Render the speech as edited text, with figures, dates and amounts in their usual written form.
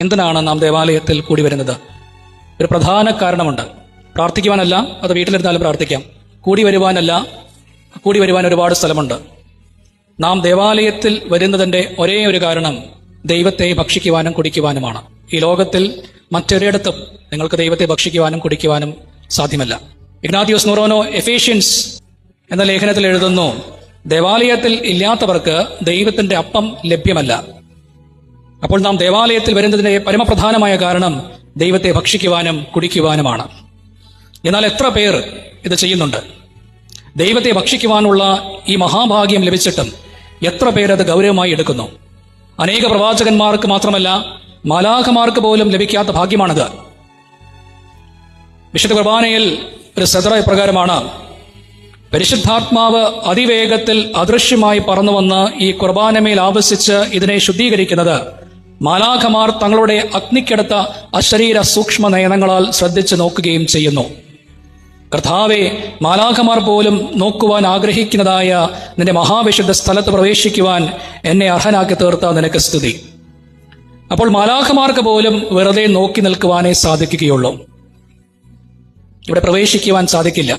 എന്തിനാണ് നാം ദേവാലയത്തിൽ കൂടി വരുന്നത്? ഒരു പ്രധാന കാരണമുണ്ട്. പ്രാർത്ഥിക്കുവാനല്ല, അത് വീട്ടിലിരുന്നാലും പ്രാർത്ഥിക്കാം. കൂടി വരുവാൻ ഒരുപാട് സ്ഥലമുണ്ട്. നാം ദേവാലയത്തിൽ വരുന്നതിൻ്റെ ഒരേ ഒരു കാരണം ദൈവത്തെ ഭക്ഷിക്കുവാനും കുടിക്കുവാനുമാണ്. ഈ ലോകത്തിൽ മറ്റൊരിടത്തും നിങ്ങൾക്ക് ദൈവത്തെ ഭക്ഷിക്കുവാനും കുടിക്കുവാനും സാധ്യമല്ല. ഇഗ്നാത്തിയോസ് നൂറോനോ എഫേഷ്യൻസ് എന്ന ലേഖനത്തിൽ എഴുതുന്നു, ദേവാലയത്തിൽ ഇല്ലാത്തവർക്ക് ദൈവത്തിന്റെ അപ്പം ലഭ്യമല്ല. അപ്പോൾ നാം ദേവാലയത്തിൽ വരുന്നതിന്റെ പരമപ്രധാനമായ കാരണം ദൈവത്തെ ഭക്ഷിക്കുവാനും കുടിക്കുവാനുമാണ്. എന്നാൽ എത്ര പേർ ഇത് ചെയ്യുന്നുണ്ട്? ദൈവത്തെ ഭക്ഷിക്കുവാനുള്ള ഈ മഹാഭാഗ്യം ലഭിച്ചിട്ടും എത്ര പേരത് ഗൗരവമായി എടുക്കുന്നു? അനേക പ്രവാചകന്മാർക്ക് മാത്രമല്ല, മാലാഖമാർക്ക് പോലും ലഭിക്കാത്ത ഭാഗ്യമാണിത്. വിശുദ്ധ കുർബാനയിൽ ഒരു സദറ ഇപ്രകാരമാണ്: പരിശുദ്ധാത്മാവ് അതിവേഗത്തിൽ അദൃശ്യമായി പറന്നു വന്ന് ഈ കുർബാനമേൽ ആവസിച്ച് ഇതിനെ ശുദ്ധീകരിക്കുന്നത് മാലാഖമാർ തങ്ങളുടെ അഗ്നിക്കടുത്ത അശരീര സൂക്ഷ്മ നയനങ്ങളാൽ ശ്രദ്ധിച്ചു നോക്കുകയും ചെയ്യുന്നു. കർത്താവെ, മാലാഖമാർ പോലും നോക്കുവാൻ ആഗ്രഹിക്കുന്നതായ നിന്റെ മഹാവിശുദ്ധ സ്ഥലത്ത് പ്രവേശിക്കുവാൻ എന്നെ അർഹനാക്കി തീർത്ത നിനക്ക് സ്തുതി. അപ്പോൾ മാലാഖമാർക്ക് പോലും വെറുതെ നോക്കി നിൽക്കുവാനേ സാധിക്കുകയുള്ളൂ. ഇവിടെ പ്രവേശിക്കുവാൻ സാധിക്കില്ല.